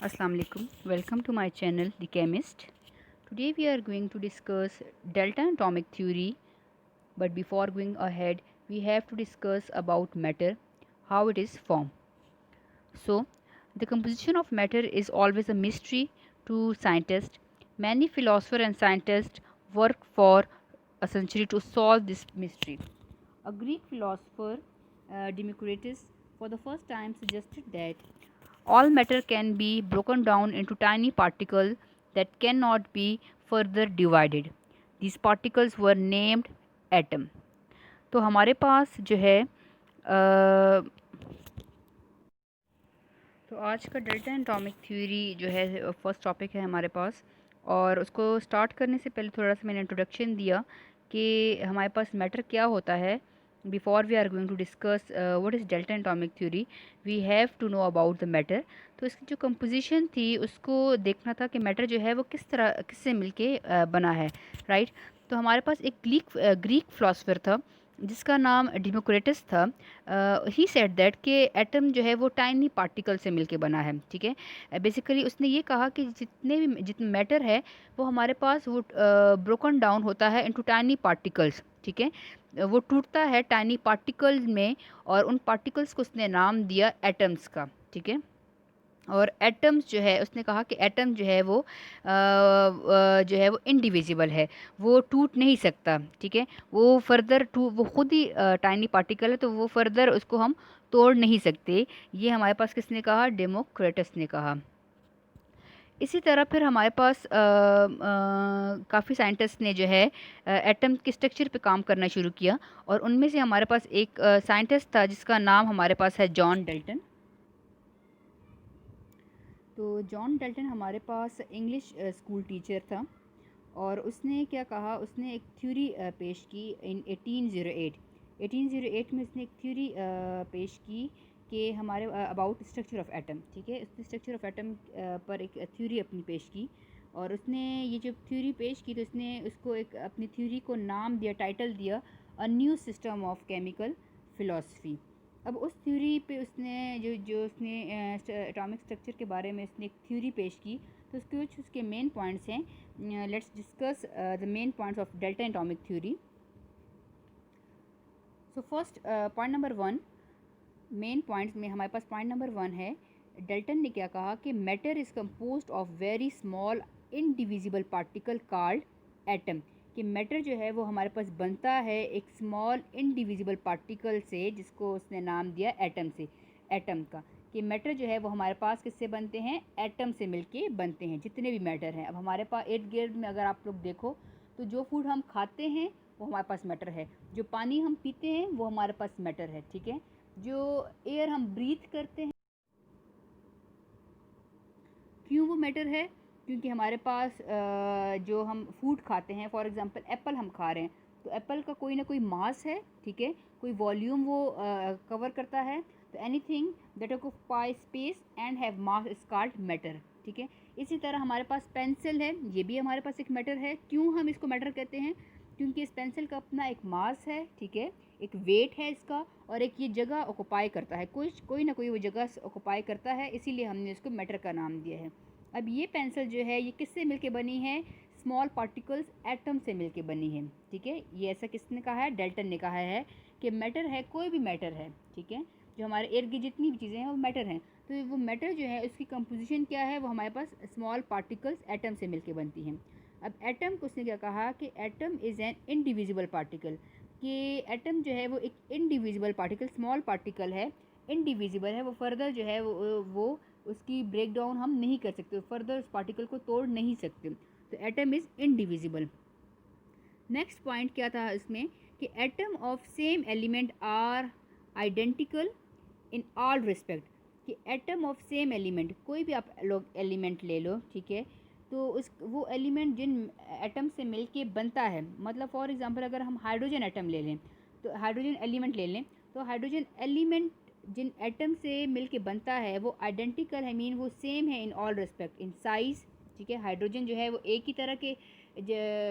Assalamu alaikum. Welcome to my channel The Chemist. Today we are going to discuss delta atomic theory, but before going ahead we have to discuss about matter, how it is formed. So, the composition of matter is always a mystery to scientists. Many philosophers and scientists work for a century to solve this mystery. A Greek philosopher, Democritus, for the first time suggested that all matter can be broken down into tiny particles that cannot be further divided. These particles were named atom. तो हमारे पास जो है तो आज का delta atomic theory जो है first topic है हमारे पास। और उसको स्टार्ट करने से पहले थोड़ा सा मैंने इंट्रोडक्शन दिया कि हमारे पास मैटर क्या होता है। Before we are going to discuss what is Dalton atomic theory, we have to know about the matter. तो इसकी जो कंपोजिशन थी उसको देखना था कि मैटर जो है वो किससे मिलके बना है, राइट। तो हमारे पास एक ग्रीक फिलोसफर था जिसका नाम डेमोक्रेटस था। ही सेड दैट कि एटम जो है वो टाइनी पार्टिकल से मिलके बना है, ठीक है। बेसिकली उसने ये कहा कि जितने मैटर है वो हमारे पास वो ब्रोकन डाउन होता है इनटू टाइनी पार्टिकल्स, ठीक है। वो टूटता है टाइनी पार्टिकल्स में और उन पार्टिकल्स को उसने नाम दिया एटम्स का, ठीक है। और एटम्स जो है उसने कहा कि एटम जो है वो जो है वो इनडिविजिबल है, वो टूट नहीं सकता, ठीक है। वो फर्दर टू वो खुद ही टाइनी पार्टिकल है, तो वो फर्दर उसको हम तोड़ नहीं सकते। ये हमारे पास किसने कहा? डेमोक्रेटस ने कहा। इसी तरह फिर हमारे पास काफ़ी साइंटिस्ट ने जो है एटम के स्ट्रक्चर पे काम करना शुरू किया। और उनमें से हमारे पास एक साइंटिस्ट था जिसका नाम हमारे पास है जॉन डल्टन। तो जॉन डल्टन हमारे पास इंग्लिश स्कूल टीचर था। और उसने क्या कहा, उसने एक थ्योरी पेश की इन 1808 में उसने एक थ्योरी पेश की कि हमारे अबाउट स्ट्रक्चर ऑफ एटम, ठीक है। उसने स्ट्रक्चर ऑफ एटम पर एक थ्योरी अपनी पेश की। और उसने ये जो थ्योरी पेश की तो उसने उसको एक अपनी थ्योरी को नाम दिया, टाइटल दिया, a new system of chemical philosophy. अब उस थ्योरी पे उसने जो जो उसने एटॉमिक स्ट्रक्चर के बारे में उसने एक थ्योरी पेश की। तो उसके कुछ उसके मेन पॉइंट्स हैं। Let's discuss the main points of delta atomic theory. So first point number one, main points में हमारे पास पॉइंट नंबर वन है। डेल्टन ने क्या कहा कि matter is composed of very small indivisible particle called atom. कि matter जो है वो हमारे पास बनता है एक स्मॉल इनडिविजिबल पार्टिकल से जिसको उसने नाम दिया एटम से, एटम का। कि मैटर जो है वो हमारे पास किससे बनते हैं? एटम से मिलके बनते हैं जितने भी मैटर हैं। अब हमारे पास 8th ग्रेड में अगर आप लोग देखो तो जो फूड हम खाते हैं वो हमारे पास मैटर है, जो पानी हम पीते हैं वो हमारे पास मैटर है, ठीक है। जो एयर हम ब्रीथ करते हैं, क्यों वो मैटर है? क्योंकि हमारे पास जो हम फूड खाते हैं, फॉर एग्जांपल एप्पल हम खा रहे हैं, तो एप्पल का कोई ना कोई मास है, ठीक है, कोई वॉल्यूम वो कवर करता है। तो anything that occupy space and have mass is called matter, ठीक है। इसी तरह हमारे पास पेंसिल है, ये भी हमारे पास एक मैटर है। क्यों हम इसको मैटर कहते हैं? क्योंकि इस पेंसिल का अपना एक मास है, ठीक है, एक वेट है इसका, और एक ये जगह ऑक्यूपाई करता है, कोई ना कोई वो जगह ऑक्यूपाई करता है, इसीलिए हमने इसको मैटर का नाम दिया है। अब ये पेंसिल जो है ये किससे मिलके बनी है? स्मॉल पार्टिकल्स एटम से मिलके बनी है, ठीक है। ये ऐसा किसने कहा है? डेल्टन ने कहा है कि मैटर है, कोई भी मैटर है, ठीक है, जो हमारे इर्द गिर्द जितनी भी चीज़ें हैं वो मैटर हैं। तो वो मैटर जो है उसकी कंपोजिशन क्या है? वो हमारे पास स्मॉल पार्टिकल्स एटम से मिलके बनती हैं। अब एटम को उसने क्या कहा कि atom is an indivisible particle. कि एटम जो है वो एक इनडिविजिबल पार्टिकल, स्मॉल पार्टिकल है, इनडिविजिबल है, वो फर्दर जो है वो उसकी ब्रेक डाउन हम नहीं कर सकते, फर्दर उस पार्टिकल को तोड़ नहीं सकते। तो atom is indivisible. Next point क्या था इसमें कि atom of same element are identical in all respect. कि एटम ऑफ सेम एलिमेंट, कोई भी आप लोग एलिमेंट ले लो, ठीक है, तो उस वो एलिमेंट जिन एटम से मिलके बनता है, मतलब फॉर एग्जांपल अगर हम हाइड्रोजन एटम ले लें, तो हाइड्रोजन एलिमेंट ले लें, तो हाइड्रोजन एलिमेंट जिन एटम से मिलके बनता है वो आइडेंटिकल है, मीन वो सेम है इन ऑल रिस्पेक्ट, इन साइज़, ठीक है। हाइड्रोजन जो है वो एक ही तरह के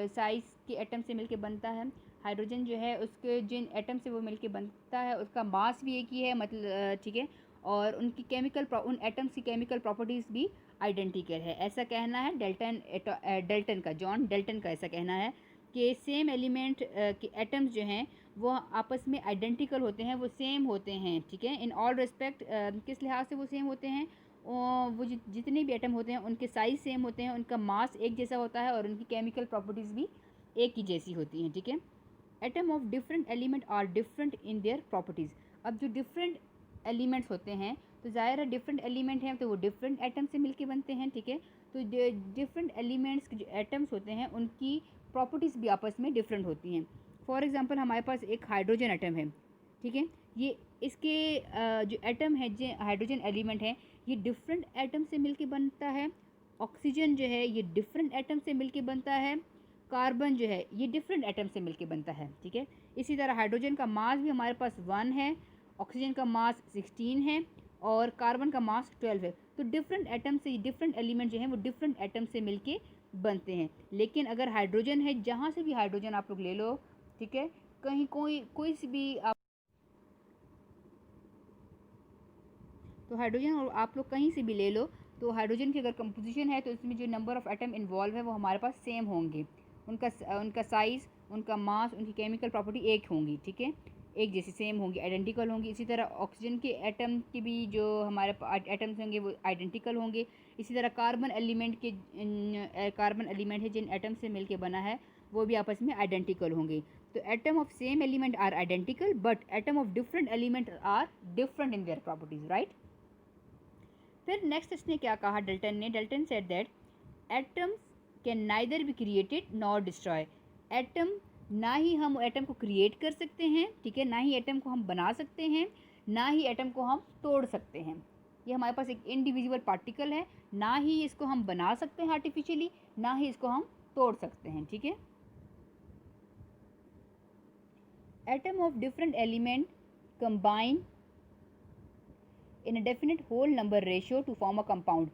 साइज़ के एटम से मिलके बनता है। हाइड्रोजन जो है उसके जिन एटम से वो मिलके बनता है उसका मास भी एक ही है, मतलब ठीक है। और उनकी उन एटम्स की केमिकल प्रॉपर्टीज़ भी आइडेंटिकल है। ऐसा कहना है डेल्टन का, जॉन डेल्टन का ऐसा कहना है कि सेम एलिमेंट के एटम्स जो हैं वो आपस में आइडेंटिकल होते हैं, वो सेम होते हैं, ठीक है, इन ऑल रिस्पेक्ट। किस लिहाज से वो सेम होते हैं? वो जितने भी एटम होते हैं उनके साइज़ सेम होते हैं, उनका मास एक जैसा होता है और उनकी केमिकल प्रॉपर्टीज़ भी एक ही जैसी होती हैं, ठीक है। Atom of different element are different in their properties. अब जो डिफरेंट एलिमेंट्स होते हैं तो ज़ाहिर है डिफरेंट एलिमेंट हैं तो वो डिफरेंट एटम से मिलके बनते हैं, ठीक है। तो डिफरेंट एलिमेंट्स के जो एटम्स होते हैं उनकी प्रॉपर्टीज़ भी आपस में डिफरेंट होती हैं। फॉर एग्जांपल हमारे पास एक हाइड्रोजन एटम है, ठीक है। ये इसके जो एटम है, जो हाइड्रोजन एलिमेंट है, ये डिफरेंट एटम से मिलके बनता है। ऑक्सीजन जो है ये डिफरेंट एटम से मिलके बनता है। कार्बन जो है ये डिफरेंट एटम से मिलके बनता है, ठीक है। इसी तरह हाइड्रोजन का मास भी हमारे पास 1 है, ऑक्सीजन का मास 16 है और कार्बन का मास 12 है। तो डिफरेंट एटम से डिफरेंट एलिमेंट जो हैं वो डिफरेंट एटम से मिलके बनते हैं। लेकिन अगर हाइड्रोजन है, जहाँ से भी हाइड्रोजन आप लोग ले लो, ठीक है, कहीं कोई सी भी आप, तो हाइड्रोजन और आप लोग कहीं से भी ले लो, तो हाइड्रोजन की अगर कंपोजिशन है तो इसमें जो नंबर ऑफ़ एटम इन्वॉल्व है वो हमारे पास सेम होंगे। उनका साइज़, उनका मास, उनकी केमिकल प्रॉपर्टी एक होंगी, ठीक है, एक जैसी सेम होंगी, आइडेंटिकल होंगी। इसी तरह ऑक्सीजन के एटम के भी जो हमारे एटम्स होंगे वो आइडेंटिकल होंगे। इसी तरह कार्बन एलिमेंट है जिन एटम से मिलके बना है वो भी आपस में आइडेंटिकल होंगे। तो atom of same element are identical but atom of different element are different in their properties, right. फिर नेक्स्ट इसने क्या कहा Dalton said that atoms can neither be created nor destroy. Atom, ना ही हम एटम को क्रिएट कर सकते हैं, ठीक है, ना ही एटम को हम बना सकते हैं, ना ही एटम को हम तोड़ सकते हैं। ये हमारे पास एक इनडिविजिबल पार्टिकल है, ना ही इसको हम बना सकते हैं आर्टिफिशियली, ना ही इसको हम तोड़ सकते हैं, ठीक है। Atom of different element combine in a definite whole number ratio to form a compound.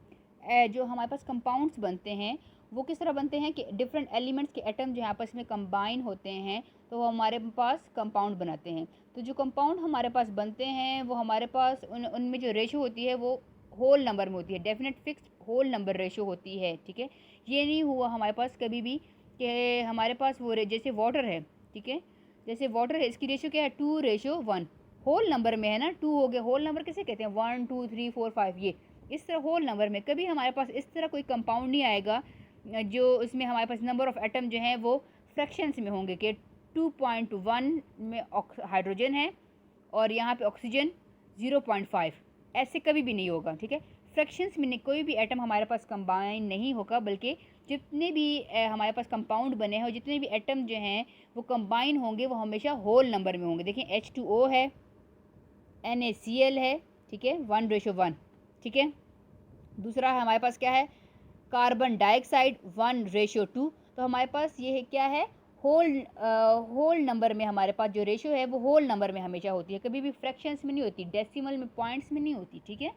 जो हमारे पास कंपाउंड्स बनते हैं वो किस तरह बनते हैं कि डिफरेंट एलिमेंट्स के एटम जो आपस में कंबाइन होते हैं तो वो हमारे पास कंपाउंड बनाते हैं। तो जो कंपाउंड हमारे पास बनते हैं वो हमारे पास उनमें जो रेशो होती है वो होल नंबर में होती है, definite fixed whole number ratio होती है, ठीक है। ये नहीं हुआ हमारे पास कभी भी कि हमारे पास वो जैसे वाटर है, ठीक है, जैसे वाटर है, इसकी रेशो क्या है 2:1, होल नंबर में है ना, 2 हो गया। होल नंबर किसे कहते हैं? 1 2 3 4 5, ये इस तरह होल नंबर में कभी हमारे पास इस तरह कोई कंपाउंड नहीं आएगा जो उसमें हमारे पास नंबर ऑफ़ एटम जो हैं वो फ्रैक्शंस में होंगे कि 2.1 में हाइड्रोजन है और यहाँ पे ऑक्सीजन 0.5, ऐसे कभी भी नहीं होगा, ठीक है। फ्रैक्शंस में कोई भी एटम हमारे पास कंबाइन नहीं होगा, बल्कि जितने भी हमारे पास कंपाउंड बने हैं और जितने भी एटम जो हैं वो कंबाइन होंगे वो हमेशा होल नंबर में होंगे। देखिए H2O है, NaCl है, ठीक है, 1:1, ठीक है। दूसरा हमारे पास क्या है? Carbon dioxide 1:2। तो हमारे पास ये है क्या है? होल नंबर में हमारे पास जो रेशो है वो होल नंबर में हमेशा होती है, कभी भी फ्रैक्शंस में नहीं होती, डेसिमल में, पॉइंट्स में नहीं होती, ठीक है।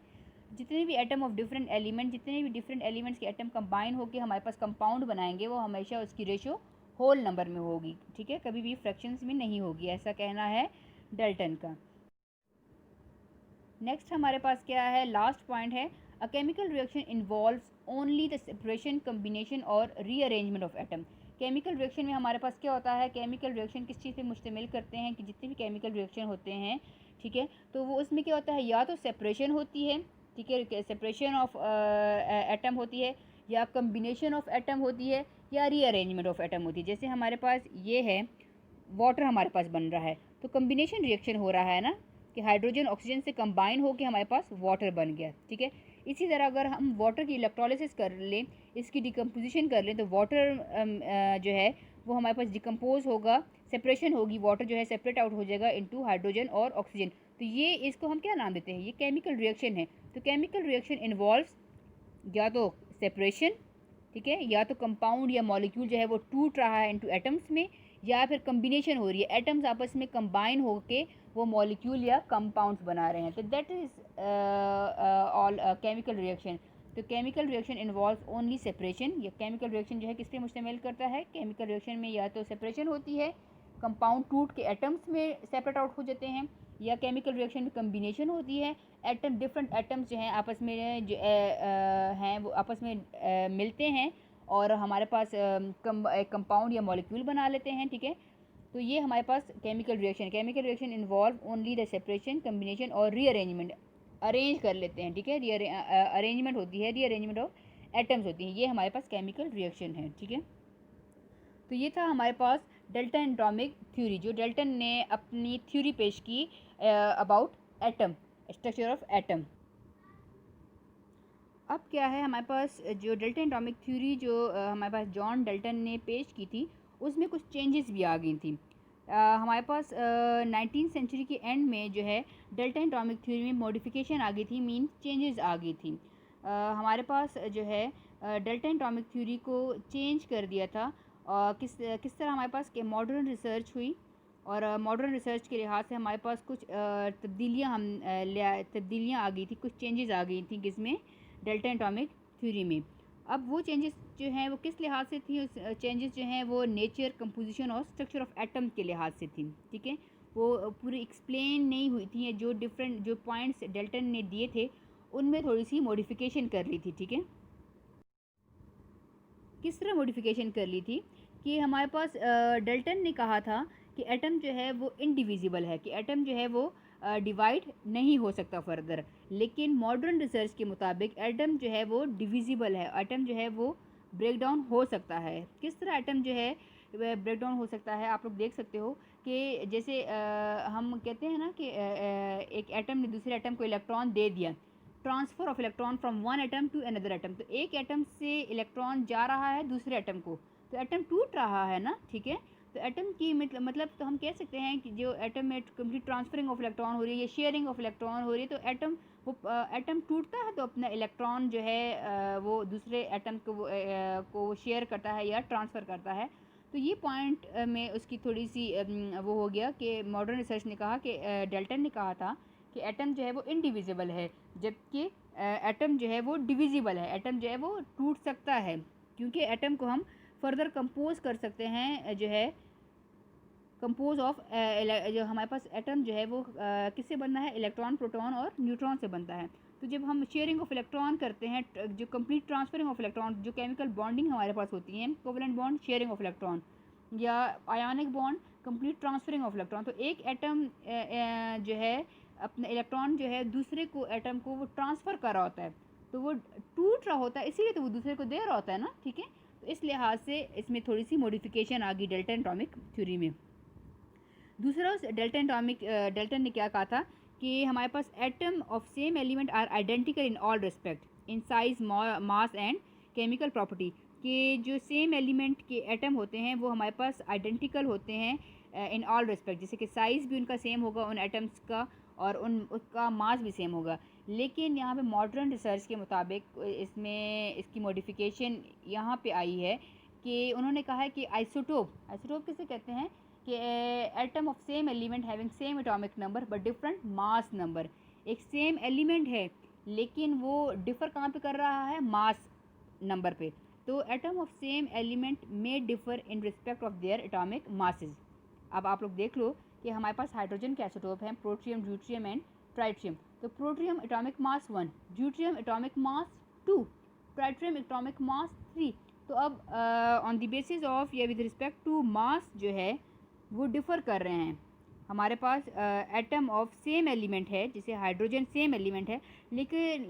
जितने भी एटम ऑफ डिफरेंट एलिमेंट, जितने भी डिफरेंट एलिमेंट्स के एटम कंबाइन होकर हमारे पास कंपाउंड बनाएंगे वो हमेशा उसकी रेशो होल नंबर में होगी, ठीक है, कभी भी फ्रैक्शंस में नहीं होगी, ऐसा कहना है डेल्टन का। नेक्स्ट हमारे पास क्या है? लास्ट पॉइंट है, a chemical reaction involves only the separation, combination और rearrangement of atom. Chemical reaction में हमारे पास क्या होता है? केमिकल रिएक्शन किस चीज़ पे मुश्तमिल करते हैं कि जितने भी केमिकल रिएक्शन होते हैं, ठीक है, तो वो उसमें क्या होता है, या तो सेपरेशन होती है, ठीक है, सेपरेशन ऑफ एटम होती है, या कम्बिनेशन ऑफ एटम होती है, या रीअरेंजमेंट ऑफ एटम होती है। जैसे हमारे पास ये है, वाटर हमारे पास बन रहा है तो कम्बिनेशन रिएक्शन हो रहा है ना, कि हाइड्रोजन ऑक्सीजन से कंबाइन होकर हमारे पास वाटर बन गया, ठीक है। इसी तरह अगर हम वाटर की इलेक्ट्रोलिसिस कर लें, इसकी डिकम्पोजिशन कर लें, तो वाटर जो है वो हमारे पास डिकम्पोज होगा, सेपरेशन होगी, वाटर जो है सेपरेट आउट हो जाएगा इनटू हाइड्रोजन और ऑक्सीजन। तो ये इसको हम क्या नाम देते हैं? ये केमिकल रिएक्शन है। तो केमिकल रिएक्शन इन्वॉल्व्स या तो सेपरेशन, ठीक है, या तो कंपाउंड या मॉलिक्यूल जो है वो टूट रहा है इनटू एटम्स में, या फिर कम्बिनेशन हो रही है, एटम्स आपस में कंबाइन होके वो मॉलिक्यूल या कंपाउंड्स बना रहे हैं। तो that is all chemical reaction. तो chemical reaction involves only separation. या केमिकल रिएक्शन जो है किस पे मुश्तमिल करता है? केमिकल रिएक्शन में या तो सेपरेशन होती है, कंपाउंड टूट के एटम्स में सेपरेट आउट हो जाते हैं, या केमिकल रिएक्शन में कम्बिनेशन होती है, एटम डिफरेंट एटम्स जो हैं आपस में जो हैं वो आपस में मिलते हैं और हमारे पास कंपाउंड या मॉलिक्यूल बना लेते हैं, ठीक है। तो ये हमारे पास chemical reaction involve only the separation, combination और रीअरेंजमेंट, अरेंज कर लेते हैं, ठीक है। अरेंजमेंट होती है, रीअरेंजमेंट ऑफ एटम्स होती हैं, ये हमारे पास केमिकल रिएक्शन है, ठीक है। तो ये था हमारे पास डाल्टन एटॉमिक थ्योरी, जो डाल्टन ने अपनी थ्योरी पेश की about atom, structure of atom. अब क्या है हमारे पास जो डाल्टन एटॉमिक थ्योरी जो हमारे पास जॉन डाल्टन ने पेश की थी, उसमें कुछ चेंजेस भी आ गई थी। हमारे पास 19th सेंचुरी के एंड में जो है डाल्टन एटॉमिक थ्योरी में मॉडिफिकेशन आ गई थी, मीन चेंजेस आ गई थी। हमारे पास जो है डाल्टन एटॉमिक थ्योरी को चेंज कर दिया था। किस तरह हमारे पास के मॉडर्न रिसर्च हुई और मॉडर्न रिसर्च के लिहाज से हमारे पास कुछ तब्दीलियाँ आ गई थी, कुछ चेंजेस आ गई थी किसमें, डाल्टन एटॉमिक थ्योरी में। अब वो चेंजेस जो हैं वो किस लिहाज से थी, उस चेंजेस जो हैं वो नेचर, कंपोजिशन और स्ट्रक्चर ऑफ एटम के लिहाज से थी, ठीक है। वो पूरी एक्सप्लेन नहीं हुई थी, जो डिफरेंट जो पॉइंट्स डाल्टन ने दिए थे उनमें थोड़ी सी मॉडिफिकेशन कर ली थी, ठीक है। किस तरह मॉडिफिकेशन कर ली थी कि हमारे पास डाल्टन ने कहा था कि एटम जो है वो इनडिविजिबल है, कि एटम जो है वो डिवाइड नहीं हो सकता फर्दर। लेकिन मॉडर्न रिसर्च के मुताबिक एटम जो है वो डिविजिबल है, एटम जो है वो ब्रेक डाउन हो सकता है। किस तरह एटम जो है ब्रेक डाउन हो सकता है, आप लोग देख सकते हो कि जैसे हम कहते हैं ना कि एक एटम ने दूसरे एटम को इलेक्ट्रॉन दे दिया, transfer of electron from one atom to another atom. तो एक एटम से इलेक्ट्रॉन जा रहा है दूसरे एटम को, तो एटम टूट रहा है ना, ठीक है। तो एटम की मतलब तो हम कह सकते हैं कि जो एटम में कंप्लीट ट्रांसफरिंग ऑफ इलेक्ट्रॉन हो रही है या शेयरिंग ऑफ इलेक्ट्रॉन हो रही है, तो एटम टूटता है तो अपना इलेक्ट्रॉन जो है वो दूसरे एटम को शेयर करता है या ट्रांसफ़र करता है। तो ये पॉइंट में उसकी थोड़ी सी वो हो गया कि मॉडर्न रिसर्च ने कहा कि डाल्टन ने कहा था कि एटम जो है वो इनडिविजिबल है, जबकि एटम जो है वो डिविजिबल है, एटम जो है वो टूट सकता है, क्योंकि एटम को हम फर्दर कंपोज कर सकते हैं, जो है कंपोज ऑफ जो हमारे पास एटम जो है वो किससे बनना है, इलेक्ट्रॉन, प्रोटॉन और न्यूट्रॉन से बनता है। तो जब हम शेयरिंग ऑफ इलेक्ट्रॉन करते हैं, जो कंप्लीट ट्रांसफरिंग ऑफ इलेक्ट्रॉन, जो केमिकल बॉन्डिंग हमारे पास होती है, covalent bond, sharing of electron, या ionic bond, complete transferring of electron, तो एक एटम जो है अपना इलेक्ट्रॉन जो है दूसरे को एटम को वो ट्रांसफ़र कर रहा होता है, तो वो टूट रहा होता है, इसीलिए तो वो दूसरे को दे रहा होता है ना, ठीक है। तो इस लिहाज से इसमें थोड़ी सी मॉडिफिकेशन आ गई डाल्टन एटॉमिक थ्योरी में। दूसरा, डाल्टन ने क्या कहा था कि हमारे पास atom of same element are identical in all respect, in size, mass and chemical property, कि जो सेम एलिमेंट के एटम होते हैं वो हमारे पास आइडेंटिकल होते हैं इन ऑल रिस्पेक्ट, जैसे कि साइज़ भी उनका सेम होगा उन एटम्स का और उसका मास भी सेम होगा। लेकिन यहाँ पे मॉडर्न रिसर्च के मुताबिक इसमें इसकी मॉडिफिकेशन यहाँ पे आई है कि उन्होंने कहा है कि आइसोटोप किसे कहते हैं कि atom of same element having same atomic number but different mass number. एक सेम एलिमेंट है लेकिन वो डिफ़र कहाँ पे कर रहा है, मास नंबर पे। तो एटम ऑफ सेम एलिमेंट में differ in respect of their atomic masses. अब आप लोग देख लो कि हमारे पास हाइड्रोजन के आइसोटोप हैं, प्रोटियम, ड्यूट्रियम एंड ट्राइट्रियम। तो protium atomic mass 1, deuterium atomic mass 2, ट्राइट्रियम atomic mass 3। तो अब ऑन द बेसिस ऑफ या विद रिस्पेक्ट टू मास जो है वो डिफ़र कर रहे हैं। हमारे पास एटम ऑफ सेम एलिमेंट है, जैसे हाइड्रोजन सेम एलिमेंट है, लेकिन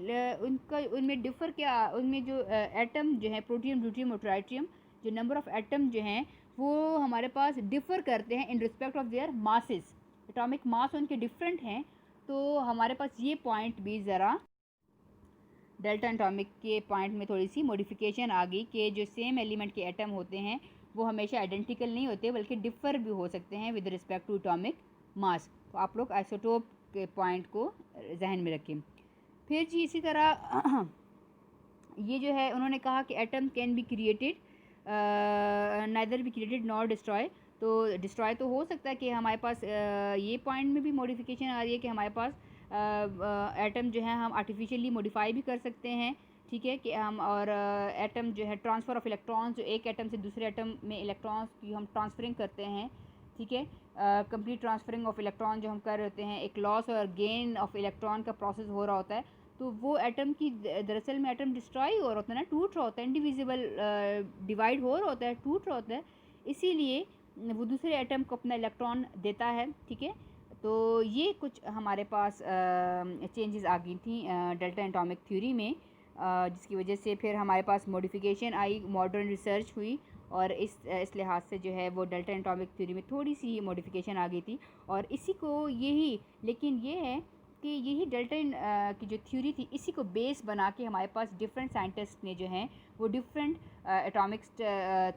उनमें डिफ़र क्या, उनमें जो एटम जो है प्रोटियम, ड्यूट्रियम और ट्राइट्रियम, जो नंबर ऑफ एटम जो हैं वो हमारे पास डिफ़र करते हैं in respect of their masses, atomic mass उनके डिफरेंट हैं। तो हमारे पास ये पॉइंट भी ज़रा डाल्टन एटॉमिक के पॉइंट में थोड़ी सी मॉडिफिकेशन आ गई कि जो सेम एलिमेंट के एटम होते हैं वो हमेशा आइडेंटिकल नहीं होते बल्कि डिफ़र भी हो सकते हैं with respect to atomic mass. तो आप लोग आइसोटोप के पॉइंट को जहन में रखें। फिर जी इसी तरह ये जो है उन्होंने कहा कि atom can be created, neither be created nor destroy. तो डिस्ट्रॉय तो हो सकता है कि हमारे पास ये पॉइंट में भी मॉडिफिकेशन आ रही है कि हमारे पास एटम जो है हम आर्टिफिशियली मॉडिफाई भी कर सकते हैं, ठीक है, कि हम और एटम जो है ट्रांसफ़र ऑफ इलेक्ट्रॉन्स, जो एक एटम से दूसरे एटम में इलेक्ट्रॉन्स की हम ट्रांसफरिंग करते हैं, ठीक है, कंप्लीट ट्रांसफरिंग ऑफ इलेक्ट्रॉन जो हम कर रहे होते हैं, एक लॉस और गेन ऑफ इलेक्ट्रॉन का प्रोसेस हो रहा होता है, तो वो एटम की दरअसल में एटम डिस्ट्रॉय हो रहा होता है ना, टूट रहा होता है, इंडिविजिबल डिवाइड हो रहा होता है, टूट रहा होता है, इसीलिए वो दूसरे एटम को अपना इलेक्ट्रॉन देता है, ठीक है। तो ये कुछ हमारे पास चेंजेस आ गई थी डेल्टा एटॉमिक थ्योरी में, जिसकी वजह से फिर हमारे पास मॉडिफिकेशन आई, मॉडर्न रिसर्च हुई, और इस लिहाज से जो है वो डेल्टा एटॉमिक थ्योरी में थोड़ी सी मॉडिफिकेशन आ गई थी। और इसी को यही, लेकिन ये है कि यही डेल्टा की जो थ्योरी थी, इसी को बेस बना के हमारे पास डिफरेंट साइंटिस्ट ने जो हैं वो डिफरेंट एटॉमिक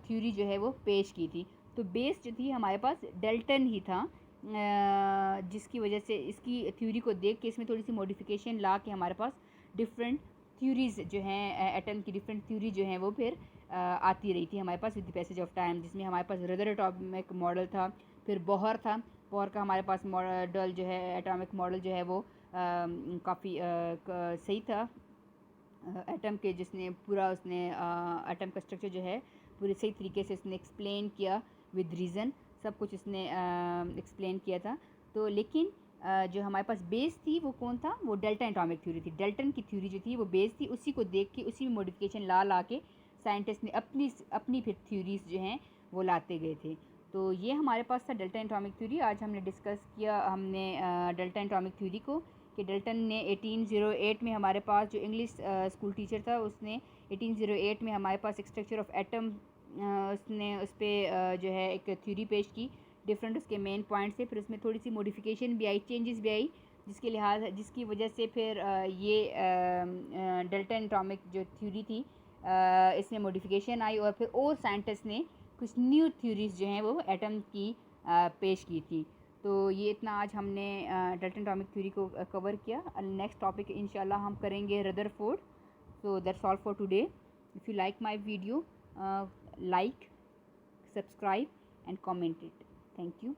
थ्योरी जो है वो पेश की थी। तो बेस जो थी हमारे पास डेल्टन ही था, जिसकी वजह से इसकी थ्योरी को देख के इसमें थोड़ी सी मॉडिफिकेशन ला के हमारे पास डिफरेंट थ्योरीज जो हैं, एटम की डिफरेंट थ्योरी जो हैं वो फिर आती रही थी हमारे पास with the passage of time, जिसमें हमारे पास रदर एटॉमिक मॉडल था, फिर बोहर था, बोहर का हमारे पास मॉडल जो है, एटॉमिक मॉडल जो है वो काफ़ी सही था एटम के, जिसने पूरा उसने एटम का स्ट्रक्चर जो है पूरे सही तरीके से उसने एक्सप्लेन किया विद रीज़न, सब कुछ इसने एक्सप्लेन किया था। तो लेकिन जो हमारे पास बेस थी वो कौन था, वो डेल्टा एटॉमिक थ्योरी थी, डेल्टन की थ्योरी जो थी वो बेस थी, उसी को देख के उसी में मॉडिफिकेशन ला के साइंटिस्ट ने अपनी फिर थ्योरीज जो हैं वो लाते गए थे। तो ये हमारे पास था डेल्टा एटॉमिक थ्योरी। आज हमने डिस्कस किया हमने डेल्टा एटॉमिक थ्योरी को, कि डेल्टन ने 1808 में हमारे पास, जो इंग्लिश स्कूल टीचर था उसने 1808 में हमारे पास एक स्ट्रक्चर ऑफ एटम उसने उस पर जो है एक थ्योरी पेश की, डिफरेंट उसके मेन पॉइंट से, फिर उसमें थोड़ी सी मॉडिफिकेशन भी आई, चेंजेस भी आई, जिसकी वजह से फिर ये डेल्टा एटॉमिक जो थ्योरी थी इसमें मॉडिफिकेशन आई, और फिर और साइंटिस्ट ने कुछ न्यू थ्योरीज जो हैं वो एटम की पेश की थी। तो ये इतना आज हमने डेल्टा एटॉमिक थ्योरी को कवर किया। नेक्स्ट टॉपिक इंशाल्लाह हम करेंगे Rutherford. So that's all for today. If you like my video, like, subscribe and comment it. Thank you.